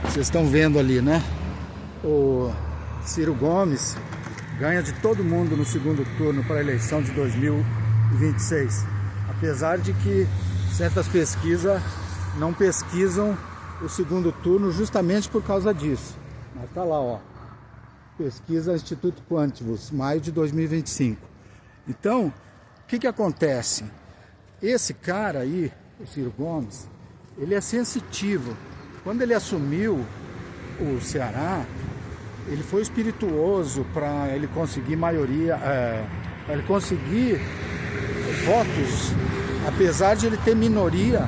Vocês estão vendo ali, né? O Ciro Gomes ganha de todo mundo no segundo turno para a eleição de 2026. Apesar de que certas pesquisas não pesquisam o segundo turno justamente por causa disso. Mas tá lá, ó. Pesquisa Instituto Quantivus, maio de 2025. Então, o que acontece? Esse cara aí, o Ciro Gomes, ele é sensitivo. Quando ele assumiu o Ceará, ele foi espirituoso para ele conseguir maioria, para ele conseguir votos, apesar de ele ter minoria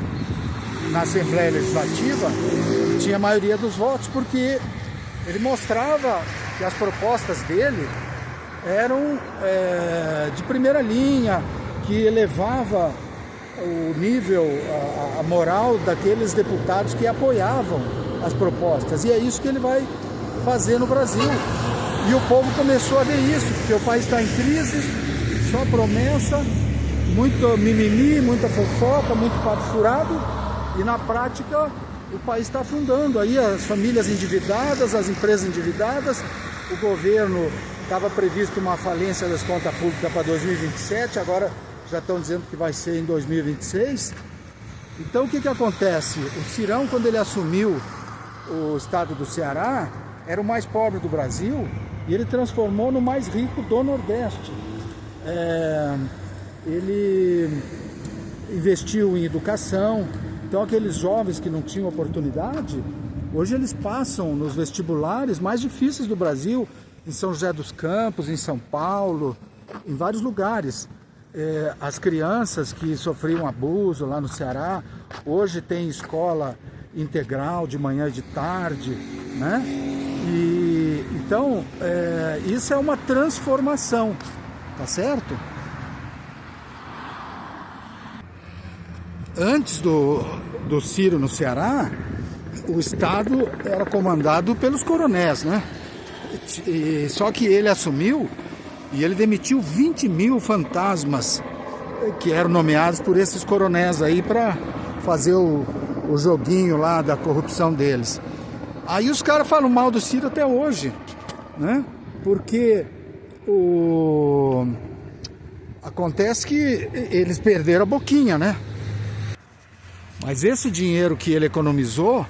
na Assembleia Legislativa, tinha a maioria dos votos, porque ele mostrava que as propostas dele eram de primeira linha, que elevava o nível, a moral daqueles deputados que apoiavam as propostas. E é isso que ele vai fazer no Brasil. E o povo começou a ver isso, porque o país está em crise, só promessa, muito mimimi, muita fofoca, muito papo furado, e na prática o país está afundando. Aí as famílias endividadas, as empresas endividadas, o governo estava previsto uma falência das contas públicas para 2027, agora já estão dizendo que vai ser em 2026. Então o que acontece? O Cirão, quando ele assumiu o estado do Ceará, era o mais pobre do Brasil e ele transformou no mais rico do Nordeste. Ele investiu em educação, então aqueles jovens que não tinham oportunidade, hoje eles passam nos vestibulares mais difíceis do Brasil, em São José dos Campos, em São Paulo, em vários lugares. As crianças que sofriam abuso lá no Ceará, hoje tem escola integral de manhã e de tarde, né? E então isso é uma transformação, tá certo? Antes do Ciro no Ceará, o estado era comandado pelos coronéis, né? Só que ele assumiu e ele demitiu 20 mil fantasmas que eram nomeados por esses coronéis aí para fazer o joguinho lá da corrupção deles. Aí os caras falam mal do Ciro até hoje, né? Porque acontece que eles perderam a boquinha, né? Mas esse dinheiro que ele economizou,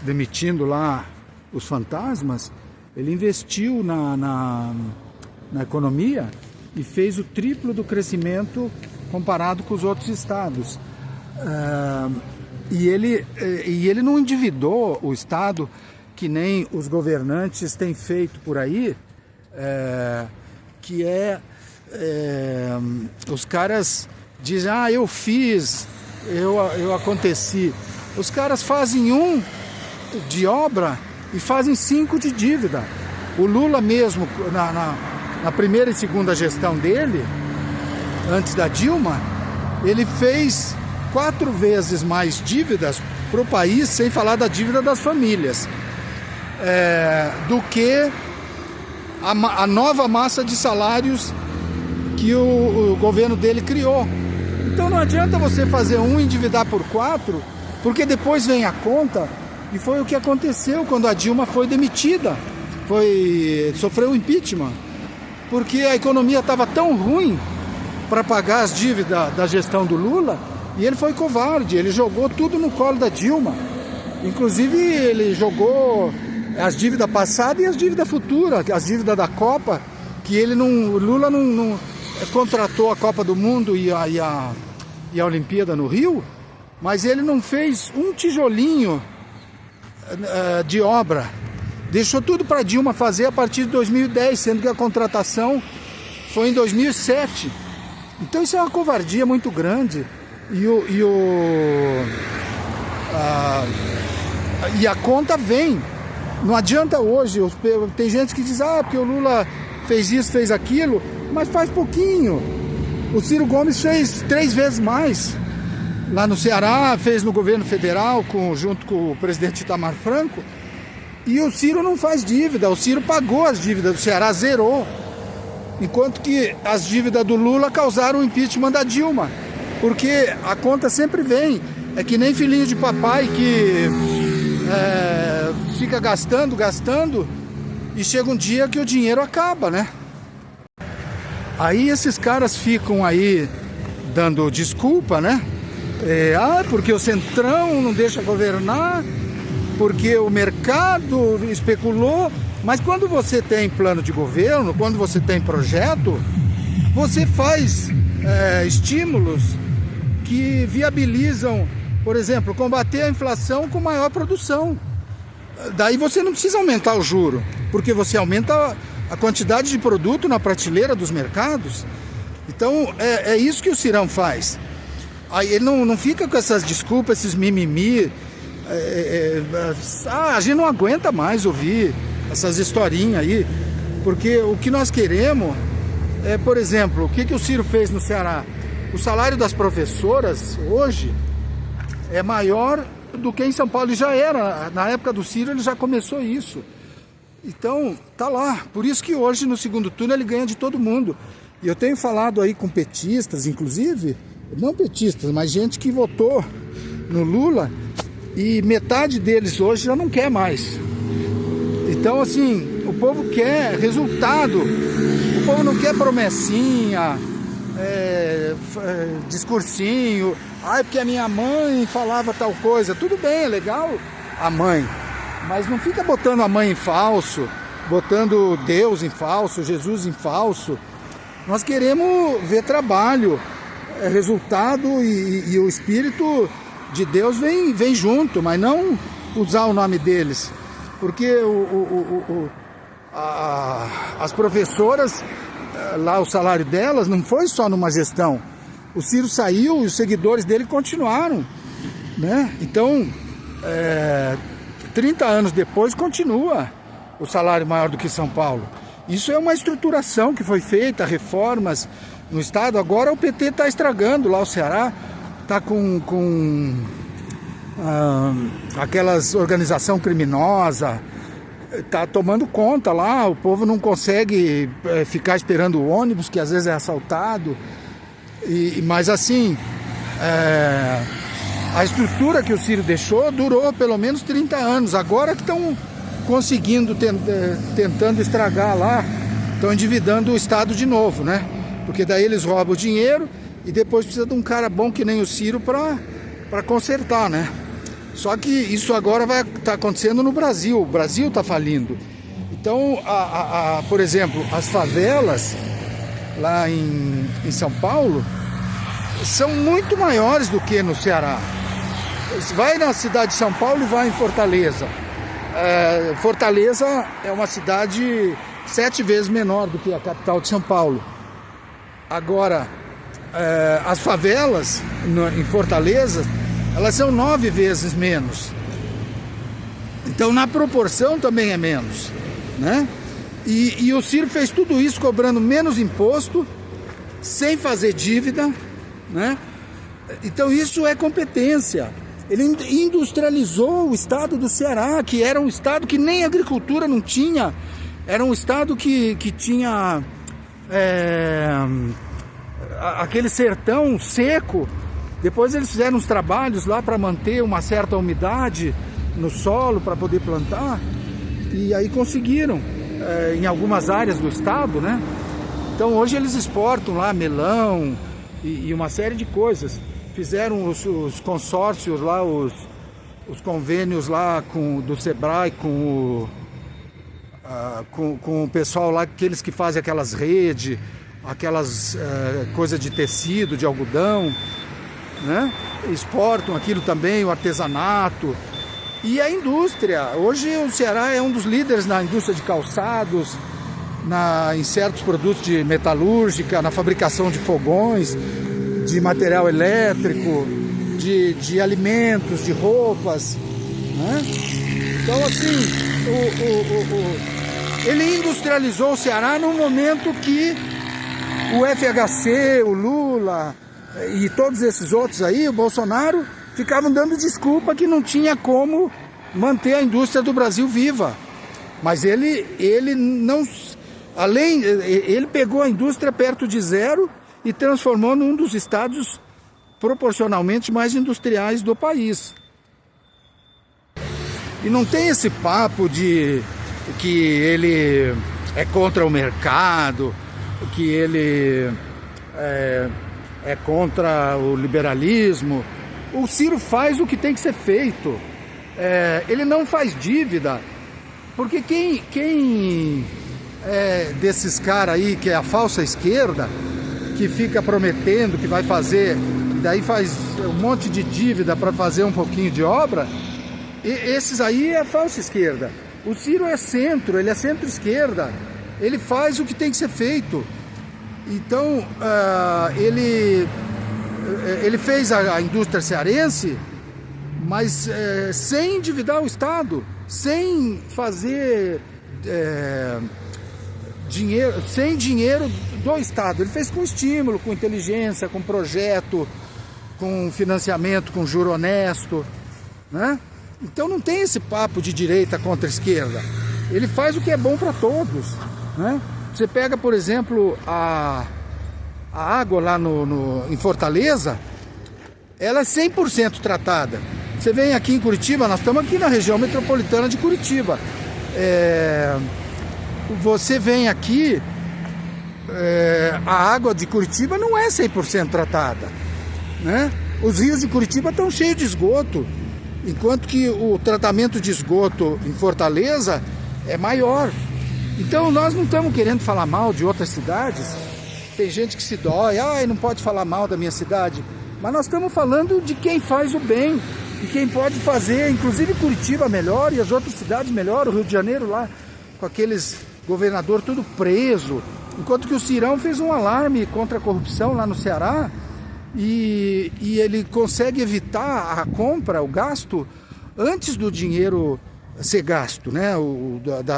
demitindo lá os fantasmas, ele investiu na economia e fez o triplo do crescimento comparado com os outros estados. E ele não endividou o estado que nem os governantes têm feito por aí, que os caras dizem, eu fiz, eu aconteci. Os caras fazem um de obra e fazem 5 de dívida. O Lula mesmo, na primeira e segunda gestão dele, antes da Dilma, ele fez 4 vezes mais dívidas para o país, sem falar da dívida das famílias, do que a nova massa de salários que o governo dele criou. Então não adianta você fazer um e endividar por 4, porque depois vem a conta, e foi o que aconteceu quando a Dilma foi demitida, sofreu um impeachment, porque a economia estava tão ruim para pagar as dívidas da gestão do Lula, e ele foi covarde, ele jogou tudo no colo da Dilma. Inclusive ele jogou as dívidas passadas e as dívidas futuras, as dívidas da Copa, que o Lula não contratou a Copa do Mundo e a Olimpíada no Rio, mas ele não fez um tijolinho de obra. Deixou tudo para Dilma fazer a partir de 2010, sendo que a contratação foi em 2007. Então isso é uma covardia muito grande. E a conta vem. Não adianta hoje. Tem gente que diz, porque o Lula fez isso, fez aquilo, mas faz pouquinho. O Ciro Gomes fez 3 vezes mais. Lá no Ceará, fez no governo federal, junto com o presidente Itamar Franco. E o Ciro não faz dívida. O Ciro pagou as dívidas do Ceará, zerou. Enquanto que as dívidas do Lula causaram o impeachment da Dilma. Porque a conta sempre vem. É que nem filhinho de papai que fica gastando, e chega um dia que o dinheiro acaba, né? Aí esses caras ficam aí dando desculpa, né? Porque o Centrão não deixa governar, porque o mercado especulou. Mas quando você tem plano de governo, quando você tem projeto, você faz estímulos que viabilizam, por exemplo, combater a inflação com maior produção. Daí você não precisa aumentar o juro, porque você aumenta a quantidade de produto na prateleira dos mercados. Então é isso que o Cirão faz. Aí ele não fica com essas desculpas, esses mimimi. A gente não aguenta mais ouvir essas historinhas aí, porque o que nós queremos por exemplo, o que o Ciro fez no Ceará? O salário das professoras hoje é maior do que em São Paulo, e já era, na época do Ciro ele já começou isso. Então, tá lá, por isso que hoje no segundo turno ele ganha de todo mundo. E eu tenho falado aí com petistas, inclusive, não petistas, mas gente que votou no Lula, e metade deles hoje já não quer mais. Então, assim, o povo quer resultado, o povo não quer promessinha, discursinho, porque a minha mãe falava tal coisa. Tudo bem, é legal a mãe, mas não fica botando a mãe em falso, botando Deus em falso, Jesus em falso. Nós queremos ver trabalho, resultado, e o Espírito de Deus vem junto, mas não usar o nome deles. Porque as professoras, lá o salário delas não foi só numa gestão. O Ciro saiu e os seguidores dele continuaram, né? Então, 30 anos depois continua o salário maior do que São Paulo. Isso é uma estruturação que foi feita, reformas no Estado. Agora o PT está estragando lá o Ceará, está com aquelas organização criminosa, está tomando conta lá. O povo não consegue ficar esperando o ônibus, que às vezes é assaltado. Mas assim, a estrutura que o Ciro deixou durou pelo menos 30 anos. Agora que estão conseguindo, tentando estragar lá, estão endividando o Estado de novo, né? Porque daí eles roubam o dinheiro e depois precisa de um cara bom que nem o Ciro para consertar, né? Só que isso agora vai estar acontecendo no Brasil. O Brasil está falindo. Então, por exemplo, as favelas lá em São Paulo são muito maiores do que no Ceará. Vai na cidade de São Paulo e vai em Fortaleza. Fortaleza é uma cidade 7 vezes menor do que a capital de São Paulo. Agora, as favelas em Fortaleza, elas são 9 vezes menos. Então, na proporção também é menos, né? E o Ciro fez tudo isso cobrando menos imposto, sem fazer dívida, né? Então isso é competência. Ele industrializou o estado do Ceará, que era um estado que nem agricultura não tinha. Era um estado que tinha aquele sertão seco. Depois eles fizeram uns trabalhos lá para manter uma certa umidade no solo para poder plantar. E aí conseguiram, em algumas áreas do estado, né? Então hoje eles exportam lá melão e uma série de coisas. Fizeram os consórcios lá, os convênios lá do Sebrae com o pessoal lá, aqueles que fazem aquelas redes, aquelas coisas de tecido, de algodão, né? Exportam aquilo também, o artesanato. E a indústria, hoje o Ceará é um dos líderes na indústria de calçados, em certos produtos de metalúrgica, na fabricação de fogões, de material elétrico, de alimentos, de roupas, né? Então assim, ele industrializou o Ceará num momento que o FHC, o Lula e todos esses outros aí, o Bolsonaro, ficavam dando desculpa que não tinha como manter a indústria do Brasil viva. Mas ele não... ele pegou a indústria perto de zero e transformou num dos estados proporcionalmente mais industriais do país. E não tem esse papo de que ele é contra o mercado, que ele é contra o liberalismo. O Ciro faz o que tem que ser feito. Ele não faz dívida, porque quem desses caras aí, que é a falsa esquerda, que fica prometendo que vai fazer, daí faz um monte de dívida para fazer um pouquinho de obra, esses aí é a falsa esquerda. O Ciro é centro, ele é centro-esquerda, ele faz o que tem que ser feito. Então, ele fez a indústria cearense, mas sem endividar o Estado, sem fazer sem dinheiro do Estado. Ele fez com estímulo, com inteligência, com projeto, com financiamento, com juro honesto, né? Então não tem esse papo de direita contra esquerda. Ele faz o que é bom para todos, né? Você pega, por exemplo, a água lá em Fortaleza, ela é 100% tratada. Você vem aqui em Curitiba, nós estamos aqui na região metropolitana de Curitiba. Você vem aqui, a água de Curitiba não é 100% tratada, né? Os rios de Curitiba estão cheios de esgoto, enquanto que o tratamento de esgoto em Fortaleza é maior. Então nós não estamos querendo falar mal de outras cidades. Tem gente que se dói, não pode falar mal da minha cidade. Mas nós estamos falando de quem faz o bem e quem pode fazer, inclusive Curitiba melhor e as outras cidades melhor, o Rio de Janeiro lá, com aqueles governador tudo preso. Enquanto que o Cirão fez um alarme contra a corrupção lá no Ceará e ele consegue evitar a compra, o gasto, antes do dinheiro ser gasto, né?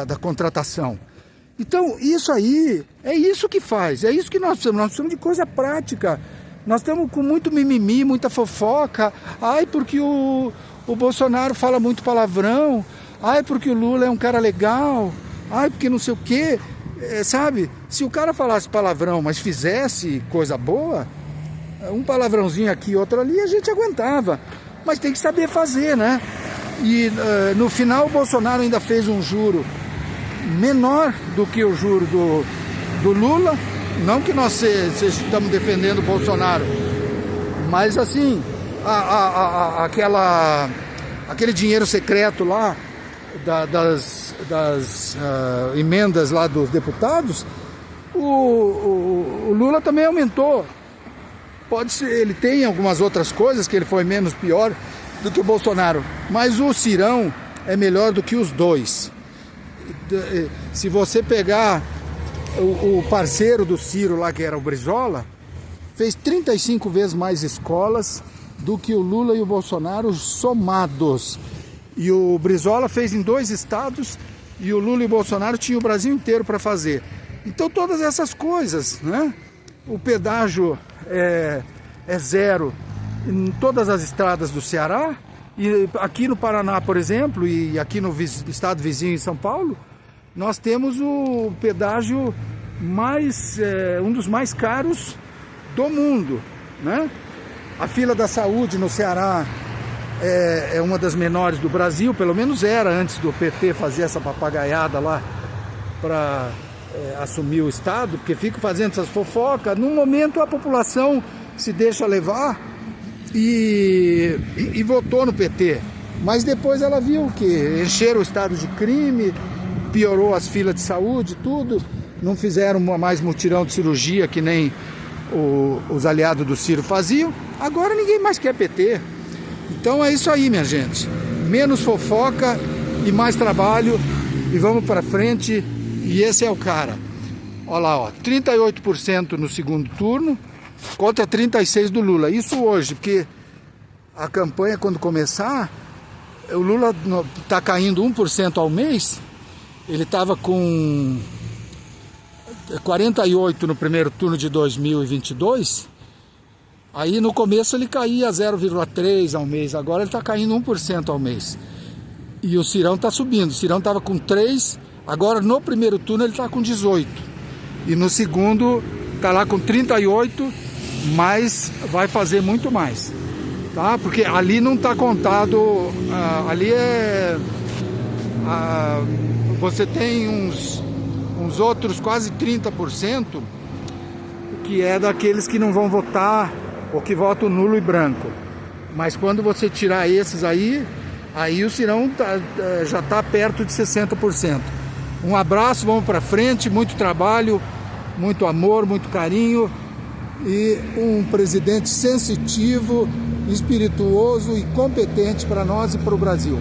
Da contratação. Então, isso aí, é isso que faz, é isso que nós precisamos de coisa prática. Nós estamos com muito mimimi, muita fofoca. Porque o Bolsonaro fala muito palavrão. Porque o Lula é um cara legal. Porque não sei o quê. Sabe? Se o cara falasse palavrão, mas fizesse coisa boa, um palavrãozinho aqui, outro ali, a gente aguentava. Mas tem que saber fazer, né? E no final o Bolsonaro ainda fez um juro menor do que o juro do Lula. Não que nós estamos defendendo o Bolsonaro, mas assim, aquele dinheiro secreto lá das emendas lá dos deputados, o Lula também aumentou. Pode ser, ele tem algumas outras coisas que ele foi menos pior do que o Bolsonaro, mas o Cirão é melhor do que os dois. Se você pegar o parceiro do Ciro lá, que era o Brizola, fez 35 vezes mais escolas do que o Lula e o Bolsonaro somados. E o Brizola fez em 2 estados e o Lula e o Bolsonaro tinham o Brasil inteiro para fazer. Então todas essas coisas, né? O pedágio é zero em todas as estradas do Ceará, e aqui no Paraná, por exemplo, e aqui no estado vizinho em São Paulo, nós temos o pedágio um dos mais caros do mundo, né? A fila da saúde no Ceará é uma das menores do Brasil, pelo menos era antes do PT fazer essa papagaiada lá para assumir o Estado, porque fica fazendo essas fofocas. Num momento a população se deixa levar e votou no PT, mas depois ela viu que encheram o Estado de crime, piorou as filas de saúde, tudo, não fizeram mais mutirão de cirurgia que nem os aliados do Ciro faziam. Agora ninguém mais quer PT. Então é isso aí, minha gente, menos fofoca e mais trabalho, e vamos para frente. E esse é o cara. Olha lá, 38% no segundo turno contra 36% do Lula. Isso hoje, porque a campanha, quando começar, o Lula está caindo 1% ao mês. Ele estava com 48% no primeiro turno de 2022. Aí no começo ele caía 0,3% ao mês. Agora ele está caindo 1% ao mês. E o Cirão está subindo. O Cirão estava com 3%. Agora no primeiro turno ele está com 18%. E no segundo está lá com 38%, mas vai fazer muito mais. Tá? Porque ali não está contado, ali você tem uns outros quase 30% que é daqueles que não vão votar ou que votam nulo e branco. Mas quando você tirar esses aí o Cirão já está perto de 60%. Um abraço, vamos para frente, muito trabalho, muito amor, muito carinho e um presidente sensitivo, espirituoso e competente para nós e para o Brasil.